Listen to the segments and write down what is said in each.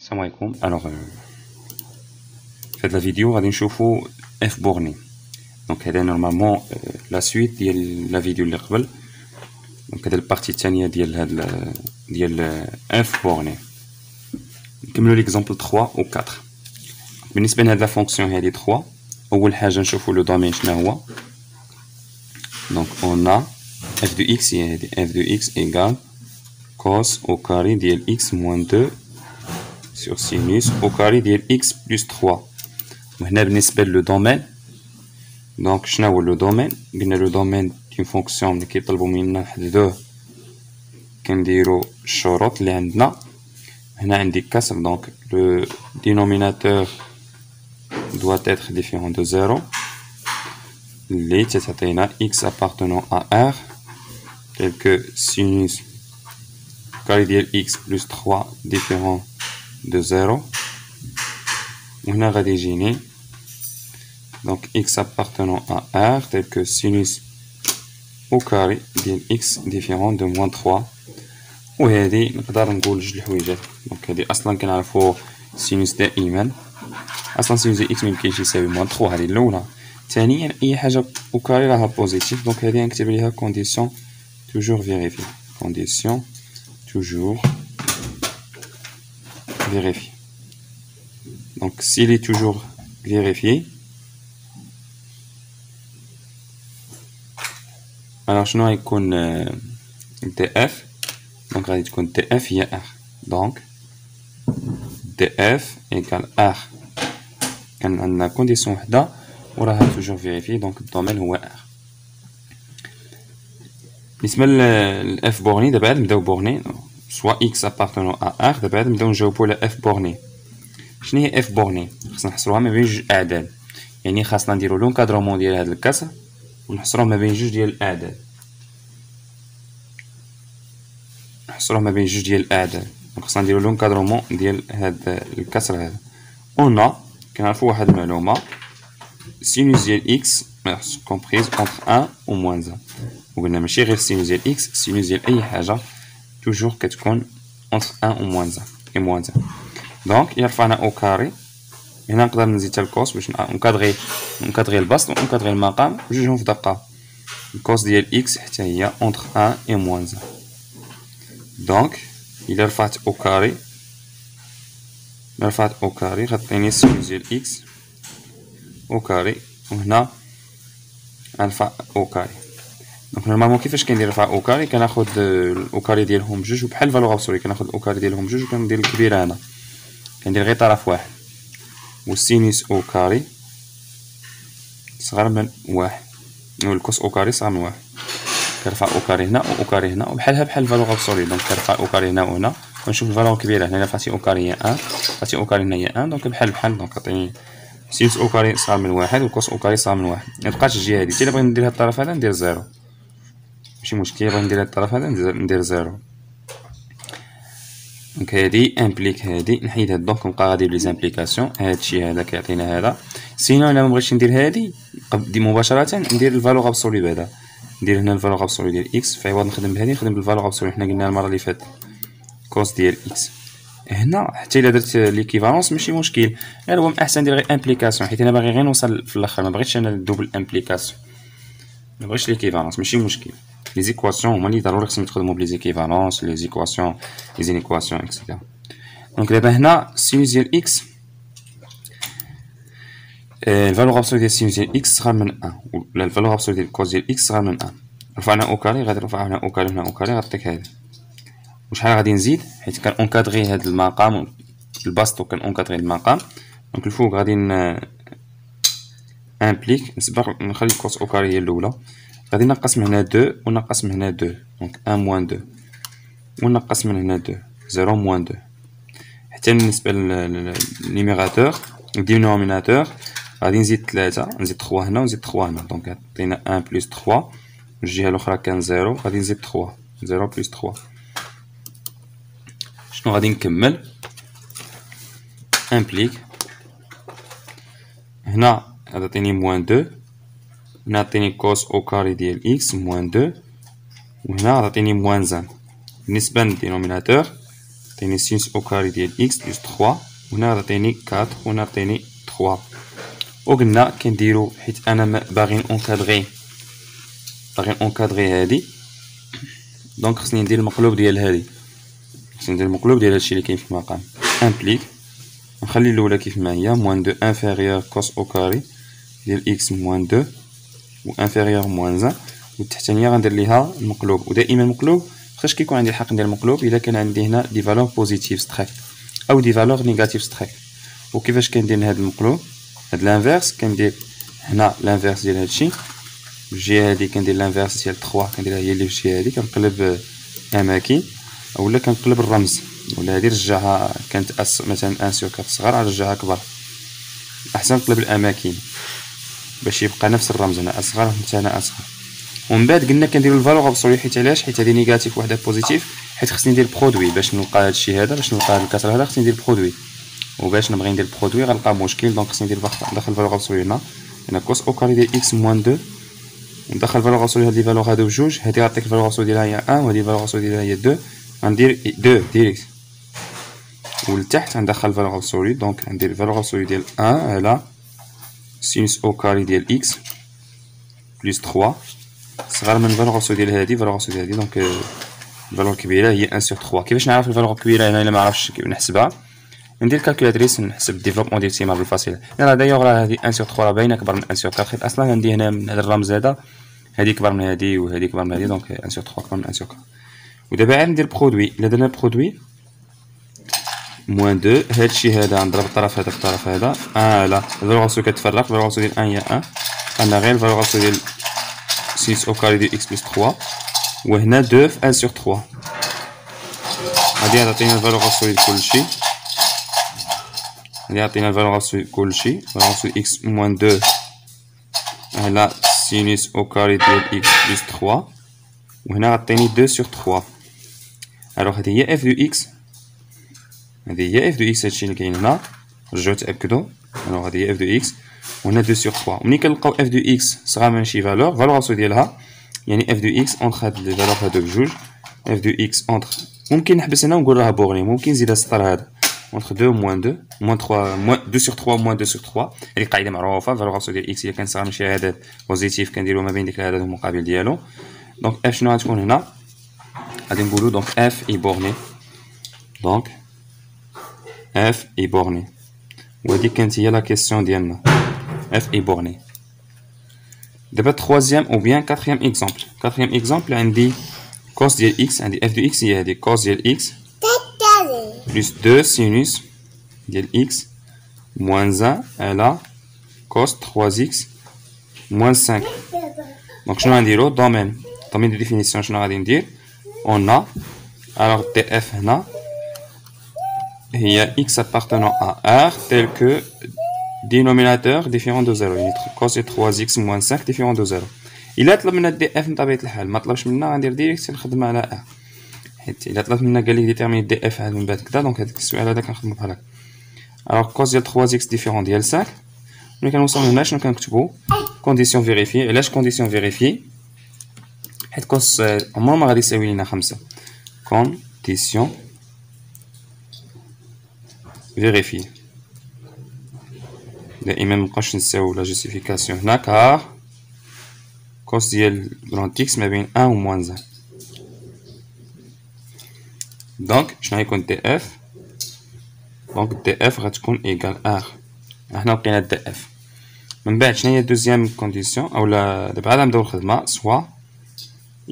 السلام عليكم. في هاد الفيديو غادي نشوفو اف بورني. دونك هذا نورمالمون لا سويت ديال لا فيديو اللي قبل. دونك هذا البارتي الثانيه ديال هاد ديال اف بورني. نكملو ليكزامبل 3 و 4. بالنسبه لهاد لا فونكسيون هادي 3، اول حاجه نشوفو لو دومين شنو هو. دونك اون f de x هي هادي f de x égale cos au carré ديال x moins 2 sur sinus au carré ديال x plus 3. وهنا بالنسبة لو دومين، دونك شنو هو لو دومين؟ قلنا لو دومين دون فونكسيون اللي كيطلبو منا نحددوه كنديرو الشروط اللي عندنا. هنا عندي كسر، دونك لو دينوميناتور doit être différent de 0 اللي تعطينا x appartenant à r tel que sinus carré ديال x plus 3 différent de 0. وهنا غادي يجيني donc x appartenant à r tel que sinus au carré ديال x différent de moins 3. وهذه نقدر نقول جوج الحويجات. دونك هذه اصلا كنعرفو سينوس دائما اصلا سينوس ديال x ميمكنش يساوي moins 3، هذه الاولى. ثانيا اي حاجه او كاري راها بوزيتيف، دونك هذه نكتب ليها كونديسيون توجور فيريفي. كونديسيون توجور vérifié. Donc s'il est toujours vérifié, alors شنو غيكون df؟ donc غادي تكون df هي r. donc df égale r. كان عندنا كونديسيون وحده وراها توجور فيريفي، دونك الدومين هو r. بالنسبه للاف بورني دابا نبداو بورني soit x appartenant à r. دابا نبداو نجاوبو على f بورني. شنو هي اف بورني؟ خصنا نحصروها ما بين جوج اعداد، يعني خاصنا نديرو لونكادرومون ديال هاد الكسر ونحصروه ما بين جوج ديال الاعداد. نحصروه ما بين جوج ديال الاعداد، دونك خصنا نديرو لونكادرومون ديال هاد الكسر هذا. اون كنعرفو واحد المعلومه، سينوس ديال اكس كومبريز اونتر 1 و موان 1. وقلنا ماشي غير سينوس ديال اكس، سينوس ديال اي حاجه توجور كتكون اونتر 1 و موان 1 اي موان 1. دونك يرفعنا او كاري. هنا نقدر نزيد حتى الكوس باش نكادغي البسط ونكادغي المقام بجوجهم في دقه. الكوس ديال اكس حتى هي اونتر 1 اي موان 1. دونك الا رفعت او كاري غتعطيني سينوس ديال اكس او كاري، وهنا غنرفع او كاري. دونك نورمالمون كيفاش كندير رفع او كاري؟ كناخد الاو كاري ديالهم بجوج، وبحال فالور ابسولي كناخد الاو كاري ديالهم بجوج وكندير الكبيره هنا، كندير غير طرف واحد. والسينوس او كاري صغر من واحد، والكوس او كاري صغر من واحد. كنرفع او كاري هنا و او كاري هنا، وبحالها بحال الفالور ابسولي. دونك كنرفع او كاري هنا وهنا ونشوف الفالور كبيره. هنا رفعتي او كاري هي 1، رفعتي او كاري هنا هي 1، دونك بحال. دونك عطيني سينوس او كاري صغر من واحد والكوس او كاري صغر من واحد. متبقاش الجهه هادي. الا بغيت ندير هاد الطرف هذا ندير زيرو، ماشي مشكل. بغيت ندير هاد الطرف هذا ندير زيرو. دونك هادي امبليك هادي نحيد هاد. دونك نبقى غادي بلي زامبليكاسيون. هادشي هذا كيعطينا هذا. سينو الا مبغيتش ندير هادي مباشره ندير الفالور ابسولي بعدا. ندير هنا الفالور ابسولي ديال اكس، في عوض نخدم بهادي نخدم بالفالور ابسولي. حنا قلنا المره اللي فاتت كوس ديال اكس. هنا حتى الا درت ليكيفالونس ماشي مشكل، غير هو احسن ندير غير امبليكاسيون، حيت انا باغي غير نوصل في الاخر، ما بغيتش انا الدوبل امبليكاسيون، ما بغيتش ليكيفالونس ماشي مشكل. لي زيكواسيون هما اللي ضروري خصهم تخدموا بلي زيكيفالونس، لي زيكواسيون لي زينيكواسيون اكسيتيرا. دونك دابا هنا سينوس ديال اكس، الفالور ابسولي ديال سينوس ديال اكس صغر من 1، ولا الفالور ابسولي ديال كوس ديال اكس صغر من 1. رفعنا او كاري، غادي نرفع هنا او كاري هنا او كاري، غتعطيك هذا. وشحال غادي نزيد حيت كان اونكادغي هذا المقام البسط، وكان اونكادغي المقام. دونك الفوق غادي امبليك نسبق نخلي كوس او كاري هي الاولى. غادي نقص من هنا 2 ونقص من هنا 2، دونك 1 موان 2، ونقص من هنا 2 0 موان 2. حتى بالنسبه للنيميراتور الدينوميناتور غادي نزيد 3، نزيد 3 هنا ونزيد 3 هنا. دونك عطينا 1 بلس 3، الجهه الاخرى كان 0، غادي نزيد 3 0 بلس 3. شنو غادي نكمل؟ امبليك هنا غادي عطيني موان 2، هنا عطيني كوس او كاري ديال اكس موان 2، وهنا غادي عطيني موان 1. بالنسبه للدينوميناتور عطيني سينوس او كاري ديال اكس بلس 3 وهنا عطيني 4 وهنا عطيني 3. وقلنا كنديرو حيت انا باغي اونكادغي هادي دونك خصني ندير المقلوب ديال هادي، خصني ندير المقلوب ديال هادشي اللي كاين في المقام. امبليك نخلي الاولى كيف ما هي موان 2 انفيريور كوس او كاري ديال اكس موان 2 و انفيريور موان 1 والتحتانيه غندير ليها المقلوب. ودائما المقلوب فاش كيكون عندي الحق ندير المقلوب الا كان عندي هنا دي فالور بوزيتيف ستريكت او دي فالور نيجاتيف ستريكت. وكيفاش كندير هاد المقلوب هاد لانفيرس كندير هنا لانفيرس ديال هادشي بالجهه هادي كندير لانفيرس ديال 3 كنديرها هي اللي في الجهه هادي كنقلب اماكن اولا كنقلب الرمز ولا هادي رجعها كانت مثلا 1 سور 4 صغار رجعها كبر. احسن نقلب الاماكن باش يبقى نفس الرمز هنا اصغر حتى هنا اصغر. ومن بعد قلنا كنديروا الفالور ابسولي حيت علاش حيت هذه نيجاتيف وحده بوزيتيف حيت خصني ندير برودوي باش نلقى هادشي هذا باش نلقى هاد الكسر هذا خصني ندير برودوي وباش نبغي ندير برودوي غنلقى مشكل دونك خصني ندير ندخل الفالور ابسولي هنا كوس او كاري ديال اكس موان 2 وندخل الفالور ابسولي هاد لي فالور هادو بجوج هادي غاتعطيك الفالور ابسولي ديالها هي 1 وهادي الفالور ابسولي ديالها هي 2 غندير 2 ديريكت ولتحت غندخل الفالور ابسولي دونك غندير الفالور ابسولي ديال 1 على سينوس او كاري ديال اكس بلس 3 صغار من الفالور ابسولي ديال هادي الفالور ابسولي ديال هادي دونك الفالور كبيره هي 1 سور 3. كيفاش نعرف الفالور كبيره هنا الا ما عرفتش كيف نحسبها ندير كالكولاتريس نحسب الديفلوبمون ديال السيمال بالفاصله. راه دايوغ راه هادي 1 سور 3 راه باينه كبر من 1 سور 4 حيت اصلا عندي هنا من هذا الرمز هذا هادي كبر من هادي وهادي كبر من هادي دونك 1 سور 3 كبر من 1 سور 4. ودابا عاد ندير برودوي الا درنا برودوي موان 2 هادشي هذا نضرب الطرف هذا في الطرف هذا على الفالور ابسولي كتفرق الفالور ابسولي ديال 1 هي 1 عندنا غير الفالور ابسولي ديال سينوس او كاري ديال اكس بلس 3 وهنا 2 في 1 سور 3 غادي تعطينا الفالور ابسولي لكلشي غادي يعطينا الفالور ابسولي كلشي الفالور ابسولي اكس موان 2 على سينوس او كاري ديال اكس بلس 3 وهنا غطيني 2 سور 3. الوغ هادي هي اف دو اكس هادي هي اف دو اكس هادشي اللي كاين هنا رجعوا تاكدوا. الوغ هادي هي اف دو اكس وهنا 2 سور 3. ملي كنلقاو اف دو اكس صغار من شي فالور فالور ابسولي ديالها يعني اف دو اكس اونتر هاد لي فالور هادو بجوج اف دو اكس اونتر ممكن نحبس هنا ونقول راها بوغني ممكن نزيد السطر هذا اونتر 2 موان 2 موان 3 موان 2 سور 3 موان 2 سور 3. هذه قاعده معروفه فالور ابسولي ديال اكس الا كان صغار من شي عدد بوزيتيف كنديرو ما بين ديك العدد والمقابل ديالو. دونك اف شنو غتكون هنا غادي نقولو دونك اف اي بورني دونك اف اي بورني وهادي كانت هي لا كيسيون ديالنا اف اي بورني. دابا troisième ou bien quatrième exemple. quatrième exemple عندي cos ديال x عندي f de x هي هادي cos ديال x plus 2 sinus ديال x moins 1 على cos 3x moins 5. دونك شنو غنديرو دومين دو ديفينيسيون شنو غادي ندير on a alors df هنا هي x appartenant à r tel que dénominateur différent de 0 يعني cos 3x moins 5 différent de 0. إلا طلب منا دي اف بطبيعة الحال ما طلبش منا غندير ديريكت نخدم على ا حيت إلا طلب منا قال لي ديتيرميني دي اف عاد من بعد كدا دونك هذاك السؤال هذا كنخدمو بحال هكا. alors cos ديال 3x différent ديال 5 ملي كنوصلو هنا شنو كنكتبو كونديسيون فيريفي. علاش كونديسيون فيريفي حيت كوس عمره ما غادي يساوي لينا 5 كونديسيون فيريفي دائما مابقاوش نساو لا جوستيفيكاسيون هنا كار كوس ديال غران اكس ما بين 1 و موان 1. دونك شنو غيكون دي اف دونك دي اف غتكون ايكال ار. حنا لقينا دي اف من بعد شنو هي دوزيام كونديسيون اولا دابا عاد نبداو الخدمه سوا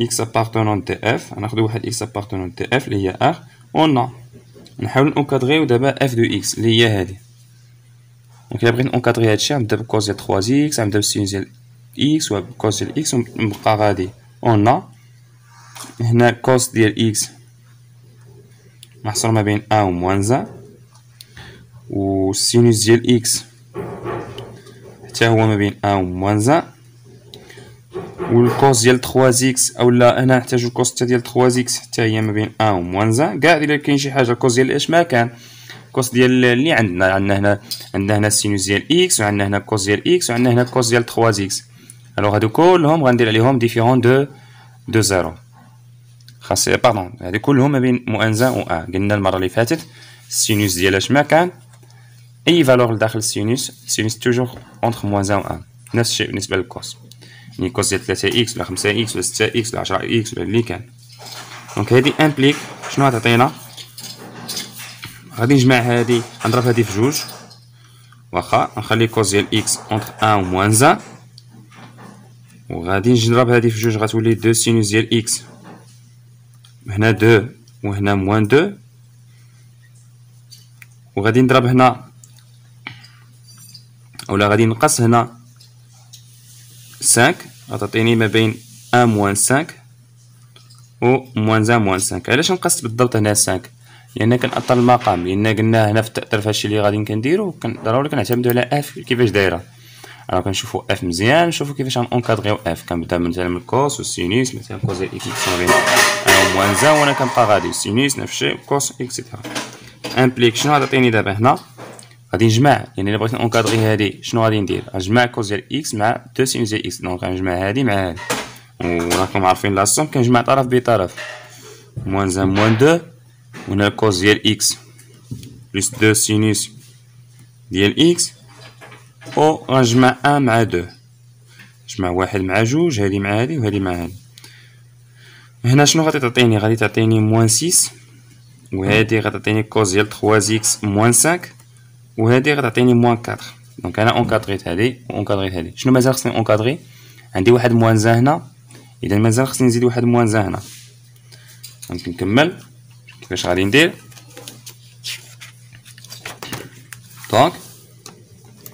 اكس ابارتونون دي اف غناخدو واحد اكس ابارتونون دي اف اللي هي ار اون نحاول نكادريو دابا اف دو اكس اللي هي هادي. دونك الا بغيت نكادري هادشي غنبدا بكوز ديال 3 اكس غنبدا بالسينوس ديال اكس وبكوز ديال اكس ونبقى غادي اون هنا كوس ديال اكس محصور ما بين 1 و موان 1 والسينوس ديال اكس حتى هو ما بين 1 و موان 1 والكوس ديال 3 اكس اولا هنا نحتاجو الكوس حتى ديال 3 اكس حتى هي ما بين 1 و موان 1 كاع الا كاين شي حاجه الكوس ديال اش ما كان كوس ديال اللي عندنا هنا السينوس ديال اكس وعندنا هنا كوس ديال اكس وعندنا هنا كوس ديال 3 اكس. الوغ هادو كلهم غندير عليهم ديفيرون دو 0 خاص باردون هادي كلهم ما بين -1 و 1. قلنا المره اللي فاتت السينوس ديال اش ما كان اي فالور لداخل السينوس توجور اونتر -1 و 1. نفس الشيء بالنسبه للكوس، يعني كوس ديال 3 اكس ولا 5 اكس ولا 6 اكس ولا 10 اكس ولا اللي كان. دونك هادي امبليك شنو غتعطينا؟ غادي نجمع هادي نضرب هادي في جوج، واخا نخلي كوس ديال اكس اونتر 1 و موان 1، وغادي نجي نضرب هادي في جوج غتولي 2 سينوس ديال اكس، هنا 2 وهنا موان 2، وغادي نضرب هنا اولا غادي نقص هنا 5 غتعطيني ما بين 1 موان 5 و موان 1 موان 5. علاش نقصت بالضبط هنا 5؟ لان كنأثر المقام، لان قلنا هنا في التأثير فهادشي اللي غادي كنديرو ضروري كنعتمدو على اف كيفاش دايره. راه كنشوفو اف مزيان، نشوفو كيفاش غنونكادريو اف. كنبدا مثلا من الكوس والسينوس، مثلا كوس ديال اكس ما بين 1 وموان 1 وانا كنبقى غادي السينوس نفس الشيء كوس اكسيتيرا. امبليك شنو غتعطيني دابا هنا؟ غادي نجمع، يعني الا بغيت نونكادري هادي شنو غادي ندير؟ غنجمع كوس ديال اكس مع 2 سينوس ديال اكس. دونك غنجمع هادي مع هادي، وراكم عارفين لا سوم كنجمع طرف بطرف، موان 1 موان 2، وهنا الكوس ديال اكس بلس 2 سينوس ديال اكس، و غنجمع 1 مع 2، نجمع واحد مع جوج، هادي مع هادي وهادي مع هادي. هنا شنو غادي تعطيني؟ غادي تعطيني موان 6، وهادي غتعطيني كوس ديال 3 اكس موان 5، وهادي غتعطيني موان 4. دونك انا اونكادريت هادي واونكادريت هادي. شنو مازال خصني اونكادري؟ عندي واحد موان 1 هنا، اذا مازال خصني نزيد واحد موان 1 هنا. دونك نكمل كيفاش غادي ندير. دونك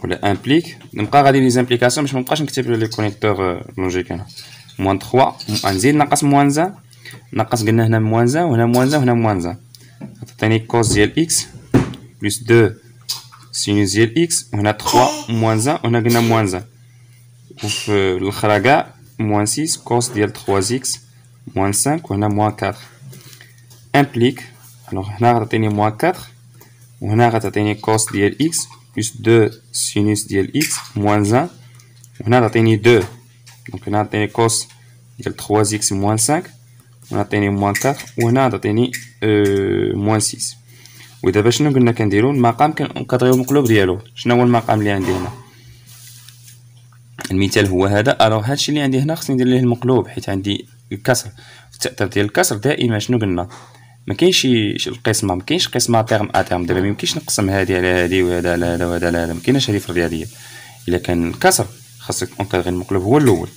ولا امبليك نبقى غادي لي زامبليكاسيون باش مابقاش نكتب لي كونيكتور لوجيك. هنا موان 3 نزيد ناقص موان 1، ناقص قلنا هنا موان 1 وهنا موان 1 وهنا موان 1، غتعطيني كوس ديال اكس بلس 2 سينوس ديال اكس، وهنا 3 موان 1 وهنا قلنا موان 1، وفي الاخرى كاع موان 6 كوس ديال 3 اكس موان 5 وهنا موان 4. امبليك الوغ هنا غتعطيني موان 4، وهنا غتعطيني كوس ديال اكس بلس 2 سينوس ديال اكس موان 1، وهنا تعطيني 2. دونك هنا تعطيني كوس ديال 3 اكس موان 5، وهنا تعطيني موان 4، وهنا تعطيني موان 6. ودابا شنو قلنا كنديرو؟ المقام كنكادريو المقلوب ديالو. شنو هو المقام اللي عندي هنا؟ المثال هو هذا. الوغ هادشي اللي عندي هنا خصني ندير ليه المقلوب، حيت عندي الكسر. التأثير ديال الكسر دائما شنو قلنا؟ ما كاينش القسمه، ما كاينش قسمه تيرم اتيرم. دابا ما يمكنش نقسم هادي على هادي وهذا على هذا وهذا على هذا، ما كايناش هادي في الرياضيات. الا كان الكسر خاصك اونكادري المقلوب هو الاول.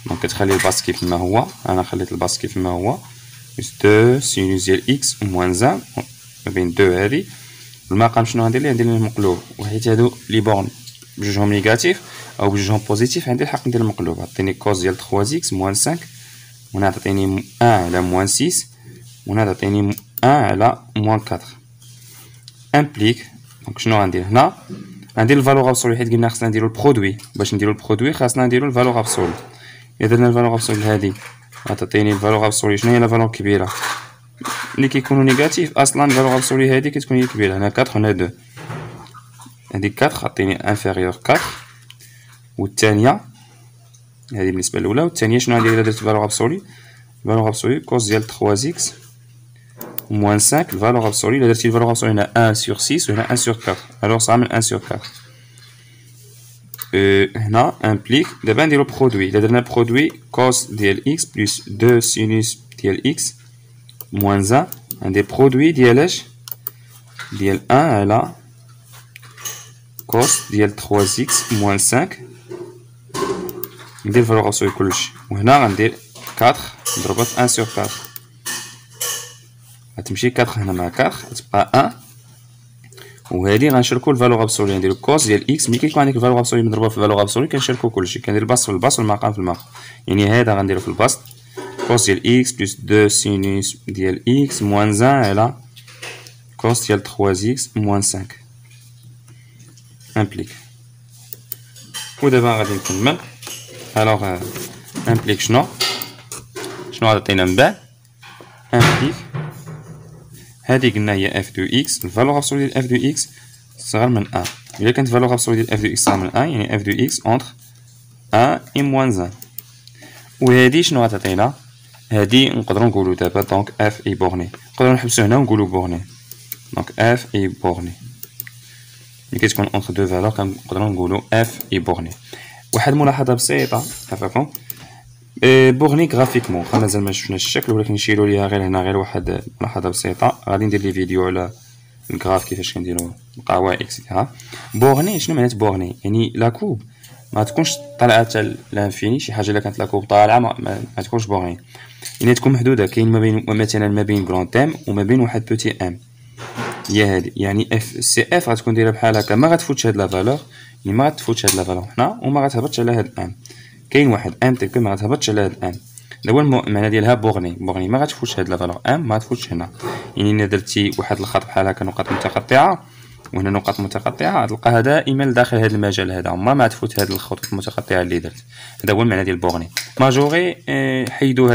دونك كتخلي الباس كيف ما هو، انا خليت الباس كيف ما هو، بلس 2 سينوس ديال اكس موان 1 ما بين 2 هادي. المقام شنو غندير ليه؟ ندير ليه المقلوب، وحيت هادو لي بورن بجوجهم نيجاتيف او بجوجهم بوزيتيف عندي الحق ندير المقلوب. عطيني كوس ديال 3 اكس موان 5، وهنا تعطيني 1 على موان 6، وهنا تعطيني 1 على موان 4. امبليك دونك شنو غندير هنا؟ غندير الفالور ابسولي، حيت قلنا خصنا نديرو البرودوي. باش نديرو البرودوي خاصنا نديرو الفالور ابسولي. الا درنا الفالور ابسولي هادي غتعطيني الفالور ابسولي. شنو هي لا فالور كبيره؟ اللي كيكونوا نيجاتيف اصلا الفالور ابسولي هادي كتكون هي كبيره. هنا 4 هنا 2، هادي 4 عطيني انفيريور 4، والثانيه هذه بالنسبه الاولى. والثانيه شنو غندير الا درت فالور ابسولي؟ الفالور ابسولي كوس ديال 3 اكس موان 5. الفالور ابسولي الا درتي الفالور ابسولي هنا 1 سور 6 وهنا 1 سور 4، الوغ صا من 1 سور 4. هنا امبليك دابا نديرو برودوي. الا درنا برودوي كوس ديال اكس بلس 2 سينوس ديال اكس موان 1، عندي برودوي ديالاش؟ ديال 1 على كوس ديال 3 اكس موان 5. ندير الفالور ابسولي كلشي، وهنا غندير 4 مضروبة في 1 سور 4. غتمشي 4 هنا مع 4 غتبقى 1، وهادي غنشركو الفالور ابسولي. نديرو كوس ديال اكس. ملي كيكون عندك الفالور ابسولي مضروبة في الفالور ابسولي كنشركو كلشي. كندير البسط في البسط والمقام في المقام. يعني هذا غنديرو في البسط كوس ديال اكس بلس 2 سينوس ديال اكس موان 1 على كوس ديال 3 اكس موان 5. امبليك. ودابا غادي نكمل. الوغ امبليك شنو غتعطينا من بعد؟ امبليك هادي قلنا هي اف دو اكس. الفالور ابسولي ديال اف دو اكس صغر من 1. الا كانت الفالور ابسولي ديال اف دو اكس صغر من 1 يعني اف دو اكس اونتر 1 و موان 1. وهادي شنو غتعطينا؟ هادي نقدروا نقولوا دابا دونك اف اي بورني، نقدروا نحبسوا هنا ونقولوا بورني. دونك اف اي بورني ملي كتكون اونتر دو فالور كنقدروا نقولوا اف اي بورني. واحد الملاحظه بسيطه عفاكم، بورني غرافيكمون واخا مازال ما شفناش الشكل، ولكن نشيروا ليها غير هنا غير واحد ملاحظه بسيطه. غادي ندير لي فيديو على الغراف كيفاش كنديروا القواعد اكسيتيرا. بورني شنو معنات بورني؟ يعني لا كوب ما تكونش طالعه حتى لانفيني، شي حاجه الا كانت لا كوب طالعه ما تكونش بورني، يعني تكون محدوده. كاين ما بين مثلا ما بين غران ام وما بين واحد بوتي ام، هي هادي. يعني اف سي اف غتكون دايره بحال هكا، ما غتفوتش هاد لا فالور، يعني ما غتفوتش هاد لا فالور هنا وما غتهبطش على هاد ام. كاين واحد ام تلك ما غتهبطش على هاد ام، هذا هو المعنى ديالها بورني. بورني ما غتفوتش هاد لا فالور ام، ما غتفوتش هنا. يعني الا درتي واحد الخط بحال هكا نقاط متقطعه وهنا نقاط متقطعه غتلقاها دائما داخل هذا المجال هذا، ما تفوت هاد الخطوط المتقطعه اللي درت. هذا هو المعنى ديال بورني. ماجوري حيدوا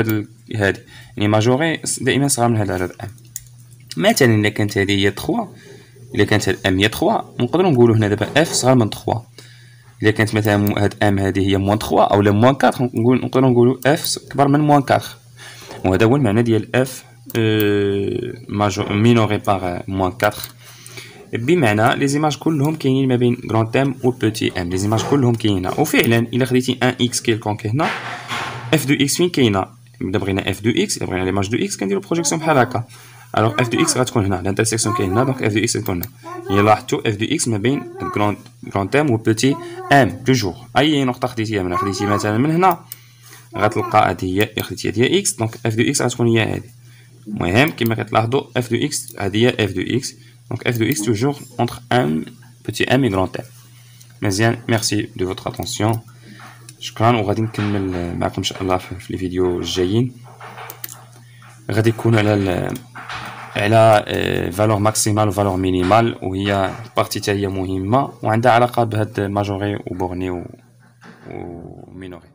هادي، يعني ماجوري دائما صغار من هذا العدد ام. مثلا الا كانت هذه هي 3، الا كانت هاد ام هي 3 نقدروا نقولوا هنا دابا اف صغار من 3. الا كانت مثلا هاد ام هذه هي موان 3 او لا موان 4 نقدروا نقولوا اف كبر من موان 4. وهذا هو المعنى ديال اف مينوري باغ موان 4، بمعنى لي زيماج كلهم كاينين ما بين غران ام و بوتي ام. لي زيماج كلهم كاينين، وفعلا الا خديتي ان اكس كيلكونك هنا اف دو اكس فين كاينه. الا بغينا اف دو اكس، الا بغينا ليماج دو اكس كنديرو بروجيكسيون بحال هكا. الوغ اف دو اكس غتكون هنا، الانترسيكسيون كاين هنا، دونك اف دو اكس غتكون هنا. يعني لاحظتوا اف دو اكس ما بين غران ام و بوتي ام توجور. اي نقطه خديتيها من خديتي مثلا من هنا غتلقى هذه هي خديتي هذه هي اكس، دونك اف دو اكس غتكون هي هذه. المهم كما كتلاحظوا اف دو اكس هذه هي اف دو اكس، دونك اف دو اكس توجور entre ام بوتي ام et grand ام. مزيان، ميرسي دو فوتر اتونسيون، شكرا. وغادي نكمل معكم ان شاء الله في الفيديو الجايين. غادي يكون على فالور ماكسيمال وفالور مينيمال، وهي بارتي حتى هي مهمه وعندها علاقه بهاد ماجوري وبورني ومينوري.